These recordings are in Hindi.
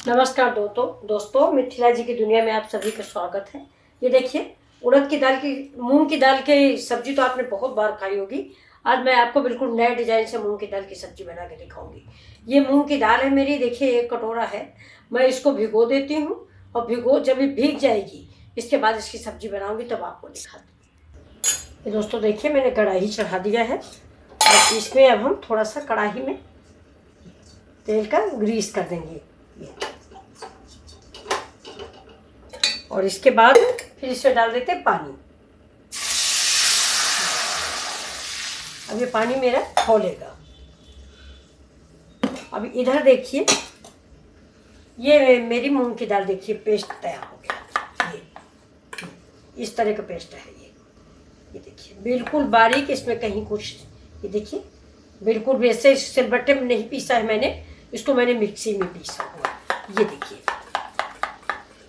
नमस्कार दोस्तों मिथिला जी की दुनिया में आप सभी का स्वागत है। ये देखिए उड़द की दाल की मूंग की दाल की सब्जी तो आपने बहुत बार खाई होगी। आज मैं आपको बिल्कुल नए डिजाइन से मूंग की दाल की सब्जी बना के दिखाऊंगी। ये मूंग की दाल है मेरी, देखिए 1 कटोरा है। मैं इसको भिगो देती हूँ और जब ये भीग जाएगी इसके बाद इसकी सब्जी बनाऊंगी तब आपको दिखाती हूँ। ये दोस्तों देखिए मैंने कढ़ाई चढ़ा दिया है और इसमें अब हम थोड़ा सा कढ़ाई में तेल का ग्रीस कर देंगे और इसके बाद फिर इसमें डाल देते हैं पानी। अब ये पानी मेरा खौलेगा। अब इधर देखिए ये मेरी मूंग की दाल देखिए पेस्ट तैयार हो गया। ये इस तरह का पेस्ट है। ये देखिए बिल्कुल बारीक, इसमें कहीं कुछ, ये देखिए बिल्कुल वैसे सिलबट्टे में नहीं पीसा है मैंने, इसको मैंने मिक्सी में पीसा हुआ। ये देखिए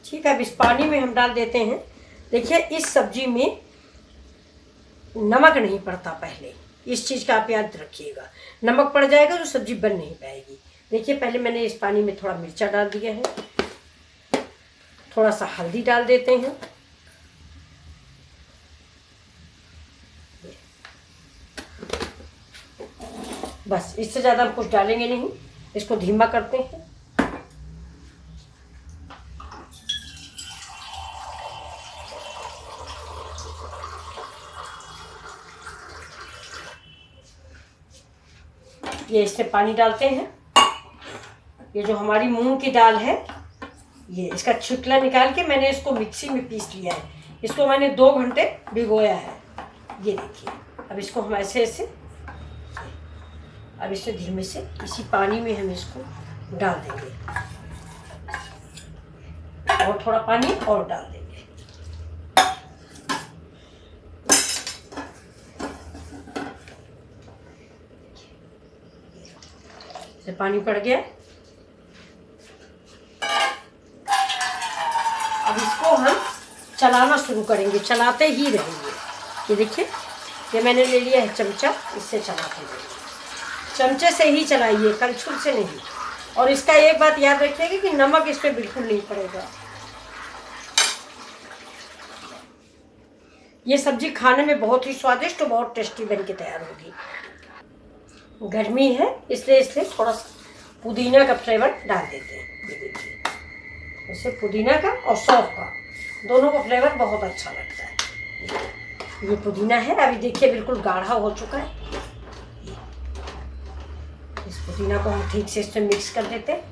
ठीक है। अब इस पानी में हम डाल देते हैं। देखिए इस सब्जी में नमक नहीं पड़ता, पहले इस चीज़ का आप याद रखिएगा। नमक पड़ जाएगा तो सब्जी बन नहीं पाएगी। देखिए पहले मैंने इस पानी में थोड़ा मिर्चा डाल दिया है, थोड़ा सा हल्दी डाल देते हैं, बस इससे ज़्यादा हम कुछ डालेंगे नहीं। इसको धीमा करते हैं। ये इससे पानी डालते हैं। ये जो हमारी मूंग की दाल है, ये इसका छिकला निकाल के मैंने इसको मिक्सी में पीस लिया है। इसको मैंने 2 घंटे भिगोया है। ये देखिए अब इसको हम ऐसे अब इसे धीमे से इसी पानी में हम इसको डाल देंगे और थोड़ा पानी और डाल देंगे। से पानी पड़ गया। अब इसको हम चलाना शुरू करेंगे, चलाते ही रहेंगे। ये देखिए ये मैंने ले लिया है चमचा, इससे चलाते रहेंगे। चमचे से ही चलाइए, कलछुल से नहीं। और इसका एक बात याद रखिएगा कि नमक इस पर बिल्कुल नहीं पड़ेगा। ये सब्जी खाने में बहुत ही स्वादिष्ट और बहुत टेस्टी बन के तैयार होगी। गर्मी है इसलिए थोड़ा सा पुदीना का फ्लेवर डाल देते हैं। ये देखिए इससे पुदीना का और सौंफ का दोनों का फ्लेवर बहुत अच्छा लगता है। ये पुदीना है, अभी देखिए बिल्कुल गाढ़ा हो चुका है। इस पुदीना को हम ठीक से इसमें मिक्स कर देते हैं।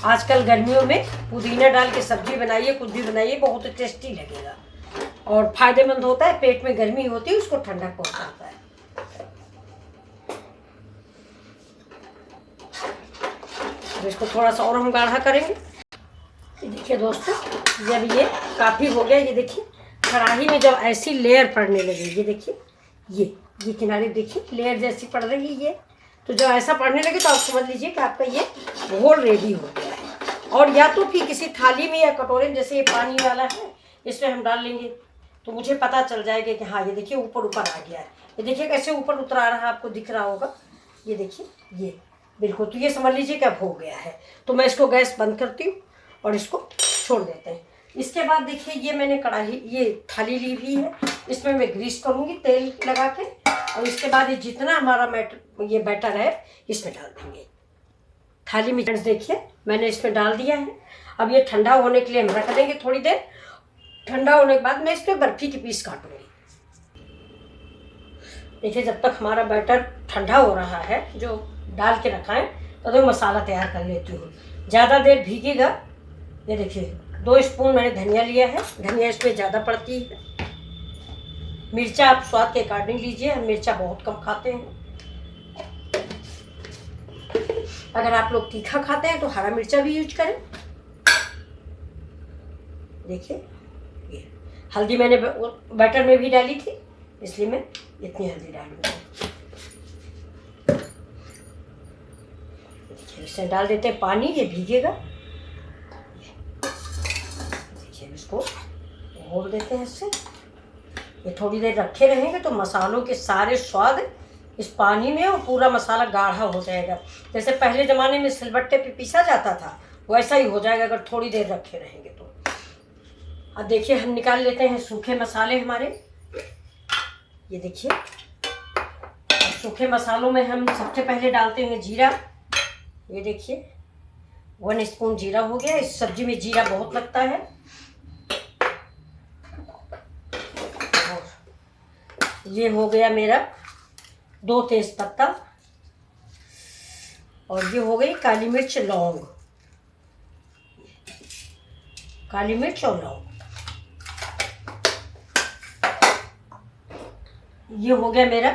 आजकल गर्मियों में पुदीना डाल के सब्जी बनाइए, कुछ भी बनाइए, बहुत टेस्टी लगेगा और फायदेमंद होता है। पेट में गर्मी होती है उसको ठंडा पहुंचाता है। इसको थोड़ा सा और हम गाढ़ा करेंगे। ये देखिए दोस्तों जब ये काफ़ी हो गया, ये देखिए कढ़ाई में जब ऐसी लेयर पड़ने लगे, ये देखिए ये किनारे देखिए लेयर जैसी पड़ रही है, तो जब ऐसा पड़ने लगे तो आप समझ लीजिए कि आपका ये घोल रेडी हो गया है। और या तो फिर किसी थाली में या कटोरे में, जैसे ये पानी वाला है, इसमें हम डाल लेंगे तो मुझे पता चल जाएगा कि हाँ ये देखिए ऊपर ऊपर आ गया है। ये देखिए कैसे ऊपर उतर आ रहा है, आपको दिख रहा होगा। ये देखिए ये बिल्कुल, तो ये समझ लीजिए कि अब हो गया है। तो मैं इसको गैस बंद करती हूँ और इसको छोड़ देते हैं। इसके बाद देखिए ये मैंने कढ़ाई, ये थाली ली हुई है, इसमें मैं ग्रीस करूँगी तेल लगा के। और इसके बाद ये जितना हमारा ये बैटर है इसमें डाल देंगे। थाली में देखिए मैंने इसमें डाल दिया है। अब ये ठंडा होने के लिए हम रख देंगे थोड़ी देर। ठंडा होने के बाद मैं इस पर बर्फी की पीस काटूँगी। देखिए जब तक हमारा बैटर ठंडा हो रहा है, जो डाल के रखा है, तो मसाला तैयार कर लेती हूँ। ज़्यादा देर भीगेगा। ये देखिए 2 स्पून मैंने धनिया लिया है, धनिया इसमें ज़्यादा पड़ती है। मिर्चा आप स्वाद के अकॉर्डिंग लीजिए, हम मिर्चा बहुत कम खाते हैं। अगर आप लोग तीखा खाते हैं तो हरा मिर्चा भी यूज करें। देखिए ये हल्दी मैंने बैटर में भी डाली थी, इसलिए मैं इतनी हल्दी डालूंगी। इससे डाल देते हैं पानी, ये भीगेगा। देखिए इसको घोल देते हैं इससे। ये थोड़ी देर रखे रहेंगे तो मसालों के सारे स्वाद इस पानी में और पूरा मसाला गाढ़ा हो जाएगा। जैसे पहले ज़माने में सिलबट्टे पे पीसा जाता था, वैसा ही हो जाएगा अगर थोड़ी देर रखे रहेंगे तो। अब देखिए हम निकाल लेते हैं सूखे मसाले हमारे। ये देखिए सूखे मसालों में हम सबसे पहले डालते हैं जीरा। ये देखिए 1 स्पून जीरा हो गया। इस सब्जी में जीरा बहुत लगता है। और ये हो गया मेरा 2 तेज पत्ता। और ये हो गई काली मिर्च, लौंग, काली मिर्च और लौंग। ये हो गया मेरा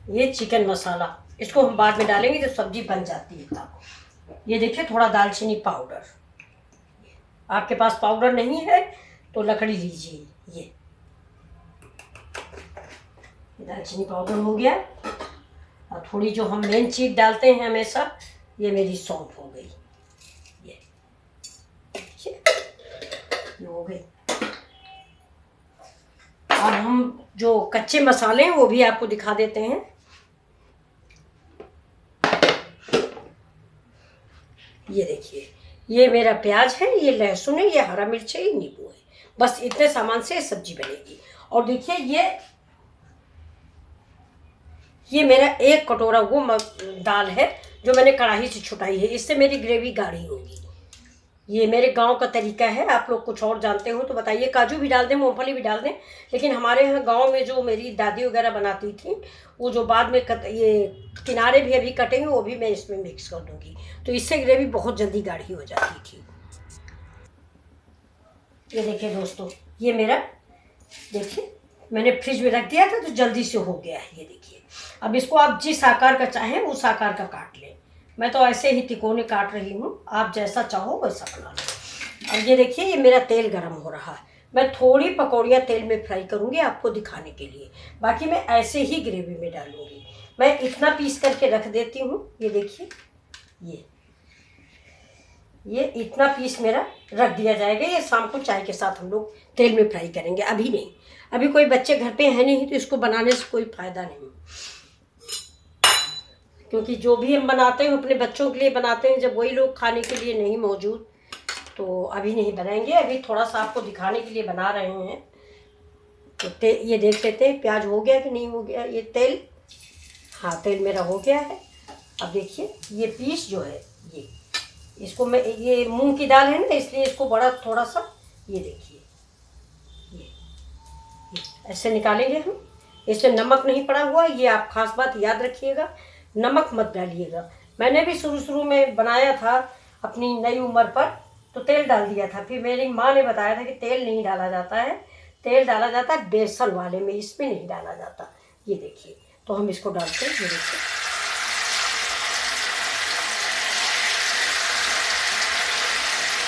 ये चिकन मसाला। इसको हम बाद में डालेंगे जब सब्जी बन जाती है तब। ये देखिए थोड़ा दालचीनी पाउडर। आपके पास पाउडर नहीं है तो लकड़ी लीजिए। ये दालचीनी पाउडर हो गया। और थोड़ी जो हम मेन चीज डालते हैं हमेशा, ये मेरी सौंफ हो गई। ये हो गई। और हम जो कच्चे मसाले हैं वो भी आपको दिखा देते हैं। ये देखिए ये मेरा प्याज है, ये लहसुन है, ये हरा मिर्च है, ये नींबू है। बस इतने सामान से सब्जी बनेगी। और देखिए ये मेरा 1 कटोरा वो दाल है जो मैंने कढ़ाई से छुटाई है। इससे मेरी ग्रेवी गाढ़ी होगी। ये मेरे गांव का तरीका है। आप लोग कुछ और जानते हो तो बताइए। काजू भी डाल दें, मूंगफली भी डाल दें, लेकिन हमारे यहाँ गांव में जो मेरी दादी वगैरह बनाती थी, वो जो बाद में ये किनारे भी अभी कटेंगे वो भी मैं इसमें मिक्स कर दूंगी, तो इससे ग्रेवी बहुत जल्दी गाढ़ी हो जाती थी। ये देखिए दोस्तों, ये मेरा देखिए मैंने फ्रिज में रख दिया था तो जल्दी से हो गया है। ये देखिए अब इसको आप जिस आकार का चाहें उस आकार का काट लें। मैं तो ऐसे ही तिकोने काट रही हूँ, आप जैसा चाहो वैसा बना लो। और ये देखिए ये मेरा तेल गरम हो रहा है। मैं थोड़ी पकौड़ियाँ तेल में फ्राई करूँगी आपको दिखाने के लिए, बाकी मैं ऐसे ही ग्रेवी में डालूँगी। मैं इतना पीस करके रख देती हूँ। ये देखिए ये इतना पीस मेरा रख दिया जाएगा। ये शाम को चाय के साथ हम लोग तेल में फ्राई करेंगे, अभी नहीं। अभी कोई बच्चे घर पे है नहीं तो इसको बनाने से कोई फ़ायदा नहीं, क्योंकि जो भी हम बनाते हैं अपने बच्चों के लिए बनाते हैं। जब वही लोग खाने के लिए नहीं मौजूद तो अभी नहीं बनाएंगे। अभी थोड़ा सा आपको दिखाने के लिए बना रहे हैं। तो ये देख लेते हैं प्याज हो गया कि नहीं हो गया। ये तेल, हाँ तेल मेरा हो गया है। अब देखिए ये पीस जो है इसको मैं, ये मूंग की दाल है ना इसलिए इसको बड़ा थोड़ा सा, ये देखिए ये ऐसे निकालेंगे हम। इसमें नमक नहीं पड़ा हुआ, ये आप खास बात याद रखिएगा, नमक मत डालिएगा। मैंने भी शुरू में बनाया था अपनी नई उम्र पर तो तेल डाल दिया था, फिर मेरी माँ ने बताया था कि तेल नहीं डाला जाता है, तेल डाला जाता है बेसन वाले में, इसमें नहीं डाला जाता। ये देखिए तो हम इसको डालते हैं। ये देखिए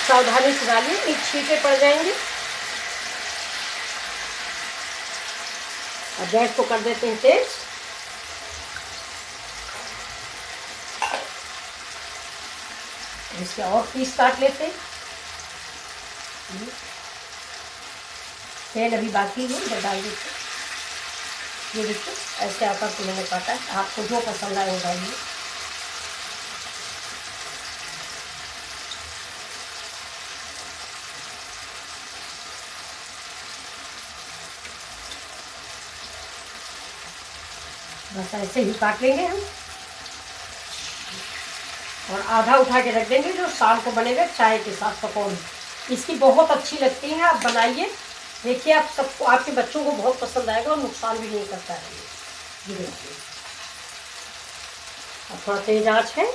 सावधानी से डालिए, ये छींटे पड़ जाएंगे। और गैस को कर देते हैं तेज। इसके और पीस काट लेते हैं। तेल अभी बाकी है, इधर डाल देते। ये देखिए ऐसे आकर के मैंने काटा है, आपको जो पसंद आए वो डालिए। बस ऐसे ही काट लेंगे हम और आधा उठा के रख देंगे जो शाम को बनेगा चाय के साथ पकौड़ी। इसकी बहुत अच्छी लगती है, आप बनाइए, देखिए आप सबको, आपके बच्चों को बहुत पसंद आएगा और नुकसान भी नहीं करता है। ये देखिए अब थोड़ा तेज आंच है।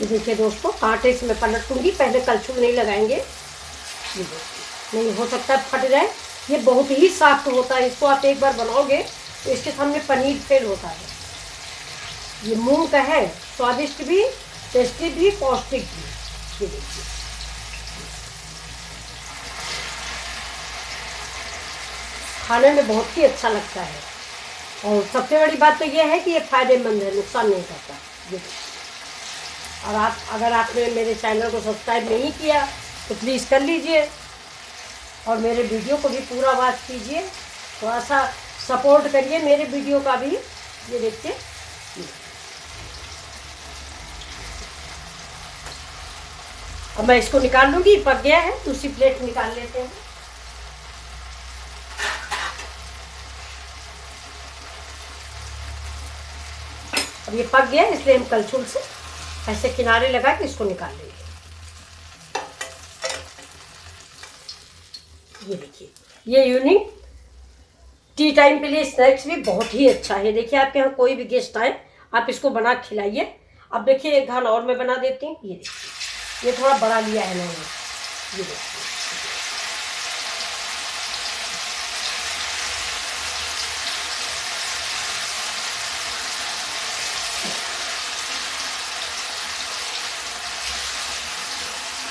ये देखिए दोस्तों, कांटे से मैं पलट दूंगी, पहले कलछुल नहीं लगाएंगे। ये देखिए नहीं हो सकता फट जाए, ये बहुत ही सॉफ्ट होता है। इसको आप एक बार बनाओगे तो इसके सामने पनीर फेल होता है। ये मूंग का है, स्वादिष्ट भी, टेस्टी भी, पौष्टिक भी। ये देखिए खाने में बहुत ही अच्छा लगता है। और सबसे बड़ी बात तो ये है कि ये फायदेमंद है, नुकसान नहीं करता। ये और आप अगर आपने मेरे चैनल को सब्सक्राइब नहीं किया तो प्लीज़ कर लीजिए और मेरे वीडियो को भी पूरा वॉच कीजिए। थोड़ा सा सपोर्ट करिए मेरे वीडियो का भी, ये देखिए, अब मैं इसको निकाल लूंगी, पक गया है। दूसरी प्लेट निकाल लेते हैं। अब ये पक गया, इसलिए हम कलछुल से ऐसे किनारे लगा के इसको निकाल लेंगे। ये देखिए, ये यूनिक टी टाइम के लिए स्नैक्स भी बहुत ही अच्छा है। देखिए, आपके यहाँ कोई भी गेस्ट आए, आप इसको बना के खिलाइए। अब देखिए, एक घाल और मैं बना देती हूँ। ये देखिए, ये थोड़ा बड़ा लिया है मैंने। ये देखिए,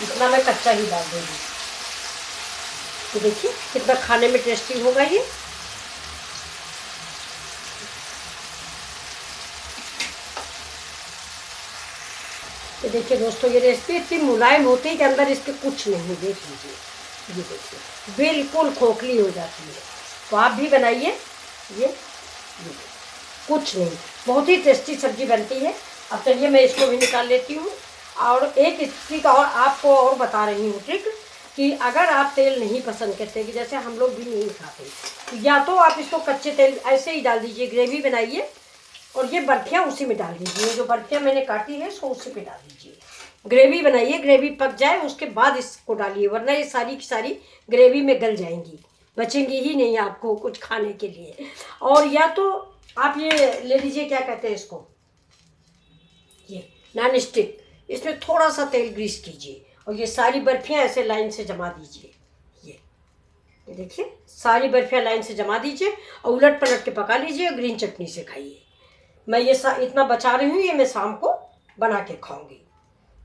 इतना मैं कच्चा ही डाल दूँगी। तो देखिए कितना खाने में टेस्टी होगा ये। तो देखिए दोस्तों, ये रेसिपी इतनी मुलायम होती है कि अंदर इसके कुछ नहीं। देख लीजिए, ये देखिए बिल्कुल खोखली हो जाती है। तो आप भी बनाइए। ये कुछ नहीं, बहुत ही टेस्टी सब्जी बनती है। अब चलिए मैं इसको भी निकाल लेती हूँ। और एक ट्रिक और आपको और बता रही हूँ, ट्रिक कि अगर आप तेल नहीं पसंद करते, कि जैसे हम लोग भी नहीं खाते, तो या तो आप इसको कच्चे तेल ऐसे ही डाल दीजिए, ग्रेवी बनाइए और ये बर्फियाँ उसी में डाल दीजिए। जो बर्फियाँ मैंने काटी है इसको उसी पे डाल दीजिए। ग्रेवी बनाइए, ग्रेवी पक जाए उसके बाद इसको डालिए, वरना ये सारी की सारी ग्रेवी में गल जाएंगी, बचेंगी ही नहीं आपको कुछ खाने के लिए। और या तो आप ये ले लीजिए, क्या कहते हैं इसको, ये नॉन स्टिक, इसमें थोड़ा सा तेल ग्रीस कीजिए और ये सारी बर्फियाँ ऐसे लाइन से जमा दीजिए। ये देखिए, सारी बर्फियाँ लाइन से जमा दीजिए और उलट पलट के पका लीजिए और ग्रीन चटनी से खाइए। मैं ये इतना बचा रही हूँ, ये मैं शाम को बना के खाऊंगी।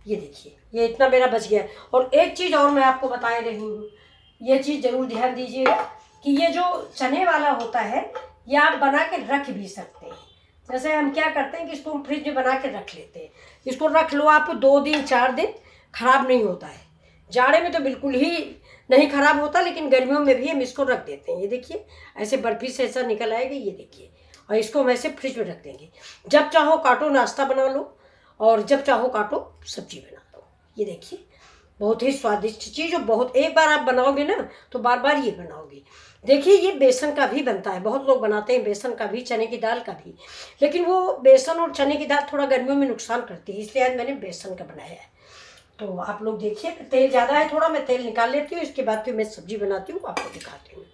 ये देखिए, ये इतना मेरा बच गया। और एक चीज़ और मैं आपको बता रही हूँ, ये चीज़ ज़रूर ध्यान दीजिएगा कि ये जो चने वाला होता है, ये आप बना के रख भी सकते हैं। जैसे हम क्या करते हैं कि इसको हम फ्रिज में बना के रख लेते हैं। इसको रख लो आप 2 दिन 4 दिन, ख़राब नहीं होता है। जाड़े में तो बिल्कुल ही नहीं ख़राब होता, लेकिन गर्मियों में भी हम इसको रख देते हैं। ये देखिए, ऐसे बर्फी से ऐसा निकल आएगा। ये देखिए, और इसको हम ऐसे फ्रिज में रख देंगे। जब चाहो काटो नाश्ता बना लो और जब चाहो काटो सब्जी बना लो। ये देखिए, बहुत ही स्वादिष्ट चीज़। और बहुत, एक बार आप बनाओगे ना तो बार बार ये बनाओगे। देखिए, ये बेसन का भी बनता है, बहुत लोग बनाते हैं बेसन का भी, चने की दाल का भी, लेकिन वो बेसन और चने की दाल थोड़ा गर्मियों में नुकसान करती है, इसलिए आज मैंने बेसन का बनाया है। तो आप लोग देखिए, तेल ज़्यादा है थोड़ा, मैं तेल निकाल लेती हूँ, इसके बाद फिर मैं सब्जी बनाती हूँ, आपको दिखाती हूँ।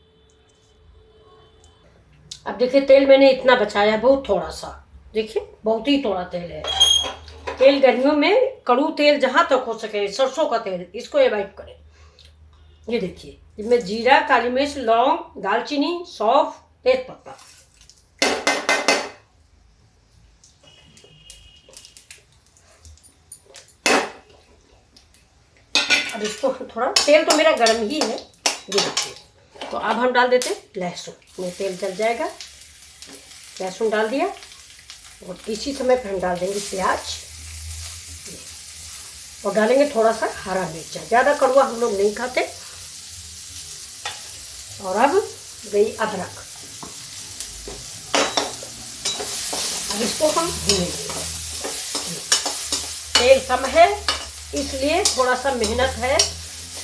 अब देखिए, तेल मैंने इतना बचाया, बहुत थोड़ा सा, देखिए बहुत ही थोड़ा तेल है। तेल गर्मियों में कड़ू तेल जहाँ तक हो सके, सरसों का तेल, इसको अवॉइड करें। ये देखिए, इसमें जीरा, काली मिर्च, लौंग, दालचीनी, सौंफ, तेज पत्ता। अब इसको थोड़ा, तेल तो मेरा गर्म ही है। ये देखिए, तो अब हम डाल देते हैं लहसुन, में तेल जल जाएगा। लहसुन डाल दिया और इसी समय पर हम डाल देंगे प्याज और डालेंगे थोड़ा सा हरा मिर्चा। ज़्यादा कड़वा हम लोग नहीं खाते। और अब गई अदरक, अब इसको हम भूनेंगे। तेल कम है इसलिए थोड़ा सा मेहनत है,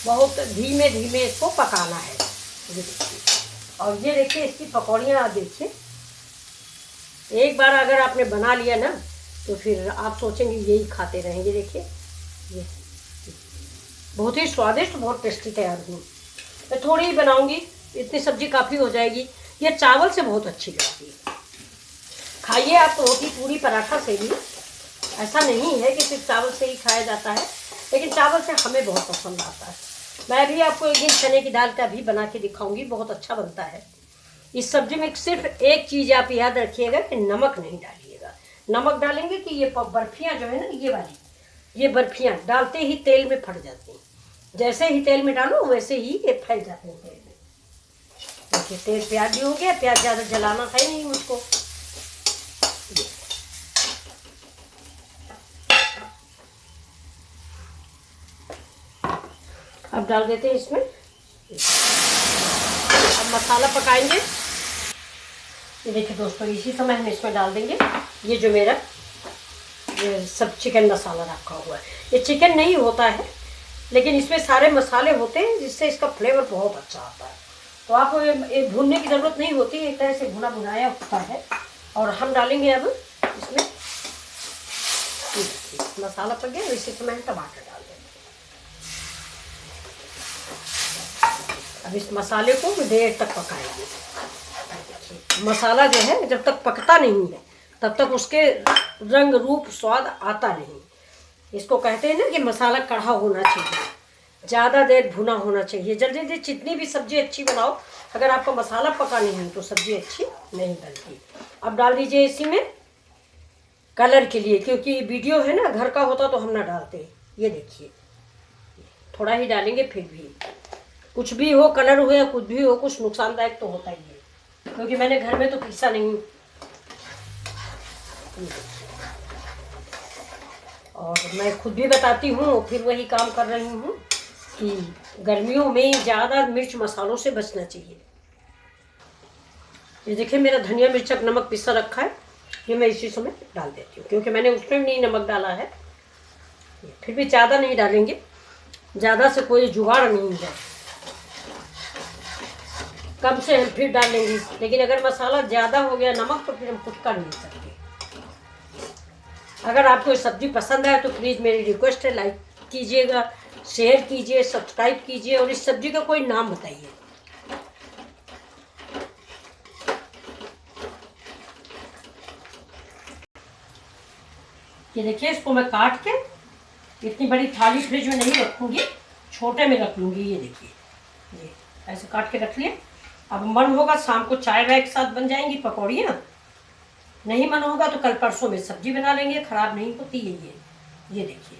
बहुत धीमे धीमे इसको पकाना है। ये देखिए, और ये देखिए इसकी पकौड़ियाँ आप देखिए, एक बार अगर आपने बना लिया ना तो फिर आप सोचेंगे यही खाते रहेंगे। देखिए, ये बहुत ही स्वादिष्ट, बहुत टेस्टी तैयार हुई। मैं थोड़ी ही बनाऊंगी, इतनी सब्जी काफ़ी हो जाएगी। ये चावल से बहुत अच्छी लगती है, खाइए आप रोटी, पूरी, पराठा से भी। ऐसा नहीं है कि सिर्फ चावल से ही खाया जाता है, लेकिन चावल से हमें बहुत पसंद आता है। मैं भी आपको एक दिन चने की दाल का भी बना के दिखाऊंगी, बहुत अच्छा बनता है। इस सब्जी में सिर्फ एक चीज़ आप याद रखिएगा कि नमक नहीं डालिएगा। नमक डालेंगे कि ये बर्फियाँ जो है ना, ये वाली, ये बर्फियाँ डालते ही तेल में फट जाती हैं। जैसे ही तेल में डालो वैसे ही ये फैल जाते हैं तेल में। देखिए, तेल प्याज भी हो गया, प्याज ज़्यादा जलाना है नहीं मुझको। अब डाल देते हैं इसमें, अब मसाला पकाएंगे। ये देखिए दोस्तों, इसी समय हम इसमें डाल देंगे ये जो मेरा ये सब चिकन मसाला रखा हुआ है। ये चिकन नहीं होता है, लेकिन इसमें सारे मसाले होते हैं जिससे इसका फ्लेवर बहुत अच्छा आता है। तो आपको ये भूनने की ज़रूरत नहीं होती, एक तरह से भुना भुनाया होता है। और हम डालेंगे अब इसमें मसाला पक गया, इसी समय हम टमाटर डाल देंगे। अब इस मसाले को देर तक पकाएंगे। मसाला जो है जब तक पकता नहीं है तब तक उसके रंग रूप स्वाद आता नहीं। इसको कहते हैं ना कि मसाला कढ़ा होना चाहिए, ज़्यादा देर भुना होना चाहिए। जल्दी जल्दी जितनी भी सब्ज़ी अच्छी बनाओ, अगर आपका मसाला पका नहीं है तो सब्ज़ी अच्छी नहीं बनती। अब डाल दीजिए इसी में कलर के लिए, क्योंकि वीडियो है ना, घर का होता तो हम ना डालते। ये देखिए थोड़ा ही डालेंगे, फिर भी कुछ भी हो, कलर हो या कुछ भी हो, कुछ नुकसानदायक तो होता ही है, क्योंकि मैंने घर में तो पीसा नहीं। और मैं खुद भी बताती हूँ, फिर वही काम कर रही हूँ कि गर्मियों में ज़्यादा मिर्च मसालों से बचना चाहिए। ये देखिए मेरा धनिया मिर्चक नमक पिसा रखा है, ये मैं इसी समय डाल देती हूँ, क्योंकि मैंने उसमें नहीं नमक डाला है। फिर भी ज़्यादा नहीं डालेंगे, ज़्यादा से कोई जुगाड़ नहीं है, कम से हम फिर डाल लेंगे। लेकिन अगर मसाला ज़्यादा हो गया नमक, तो फिर हम कुछ कर नहीं सकते। अगर आपको ये सब्ज़ी पसंद आए तो प्लीज़ मेरी रिक्वेस्ट है, लाइक कीजिएगा, शेयर कीजिए, सब्सक्राइब कीजिए और इस सब्ज़ी का कोई नाम बताइए। ये देखिए इसको मैं काट के इतनी बड़ी थाली फ्रिज में नहीं रखूँगी, छोटे में रख लूँगी। ये देखिए ये ऐसे काट के रख लिए। अब मन होगा शाम को चाय वाय के साथ बन जाएंगी पकौड़ियाँ, नहीं मन होगा तो कल परसों में सब्जी बना लेंगे, ख़राब नहीं होती है ये देखिए।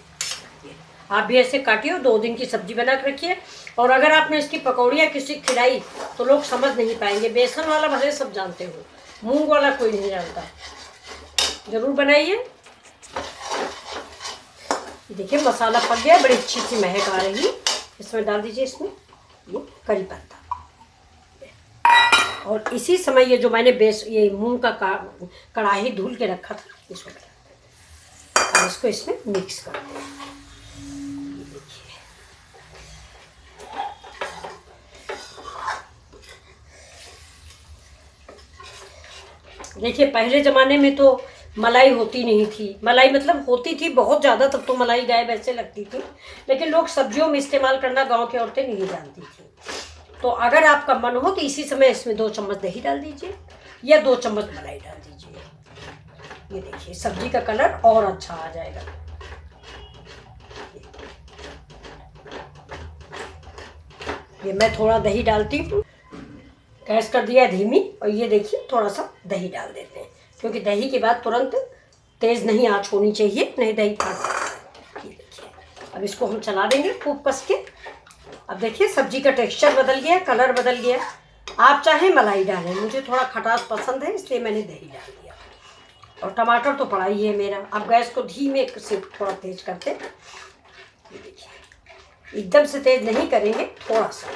आप भी ऐसे काटिए, 2 दिन की सब्जी बना के रखिए। और अगर आपने इसकी पकौड़ियाँ किसी खिलाई तो लोग समझ नहीं पाएंगे। बेसन वाला भले सब जानते हो, मूंग वाला कोई नहीं जानता। ज़रूर बनाइए। देखिए मसाला पक गया, बड़ी अच्छी सी महक आ रही। इसमें डाल दीजिए इसमें ये करी पत्ता, और इसी समय ये जो मैंने ये मूंग का कढ़ाई धुल के रखा था इसको और इसको इसमें मिक्स कर दें। देखिए पहले ज़माने में तो मलाई होती नहीं थी, मलाई मतलब होती थी बहुत ज़्यादा, तब तो मलाई गाय वैसे लगती थी, लेकिन लोग सब्जियों में इस्तेमाल करना गांव की औरतें नहीं जानती थी। तो अगर आपका मन हो तो इसी समय इसमें 2 चम्मच दही डाल दीजिए या 2 चम्मच मलाई डाल दीजिए। ये देखिए सब्जी का कलर और अच्छा आ जाएगा। ये मैं थोड़ा दही डालती हूँ, गैस कर दिया धीमी, और ये देखिए थोड़ा सा दही डाल देते हैं, क्योंकि दही के बाद तुरंत तेज़ नहीं आँच होनी चाहिए, नहीं दही फट। ये देखिए अब इसको हम चला देंगे खूब कस के। अब देखिए सब्जी का टेक्सचर बदल गया, कलर बदल गया। आप चाहे मलाई डालें, मुझे थोड़ा खटास पसंद है इसलिए मैंने दही डाल दिया। और टमाटर तो पड़ा ही है मेरा। अब गैस को धीमे से थोड़ा तेज करते, ये देखिए एकदम से तेज नहीं करेंगे, थोड़ा सा।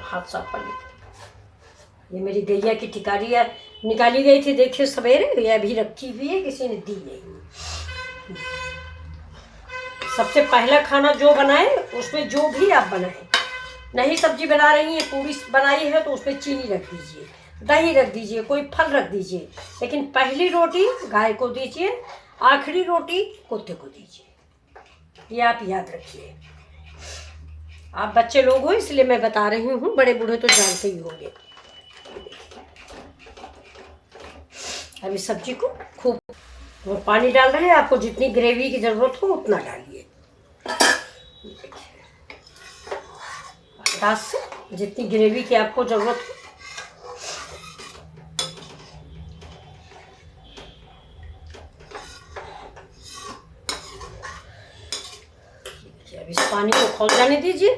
हाथ साफ कर लीजिए। ये मेरी गैया की टिकारियाँ निकाली गई थी, देखिए सवेरे, ये अभी रखी हुई है, किसी ने दी नहीं। सबसे पहला खाना जो बनाए उसमें जो भी आप बनाएं, नहीं सब्जी बना रही हैं, पूरी बनाई है तो उसमें चीनी रख दीजिए, दही रख दीजिए, कोई फल रख दीजिए, लेकिन पहली रोटी गाय को दीजिए, आखिरी रोटी कुत्ते को दीजिए। ये आप याद रखिए। आप बच्चे लोग हो इसलिए मैं बता रही हूँ, बड़े बूढ़े तो जानते ही होंगे। अब इस सब्जी को खूब पानी डाल रहे हैं, आपको जितनी ग्रेवी की ज़रूरत हो उतना डालिए, अंदाज से जितनी ग्रेवी की आपको ज़रूरत हो। अब इस पानी को खौल जाने दीजिए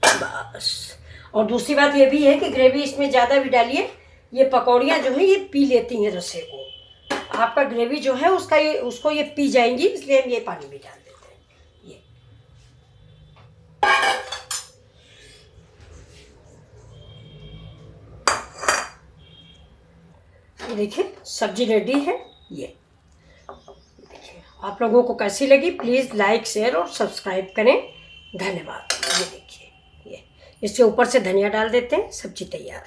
बस। और दूसरी बात ये भी है कि ग्रेवी इसमें ज़्यादा भी डालिए, ये पकौड़ियाँ जो है ये पी लेती हैं रसे को। आपका ग्रेवी जो है उसको ये पी जाएंगी, इसलिए हम ये पानी भी डाल देते हैं। ये ये देखिए सब्जी रेडी है। ये देखिए, आप लोगों को कैसी लगी प्लीज़ लाइक शेयर और सब्सक्राइब करें। धन्यवाद। ये देखिए, ये इसके ऊपर से धनिया डाल देते हैं, सब्जी तैयार।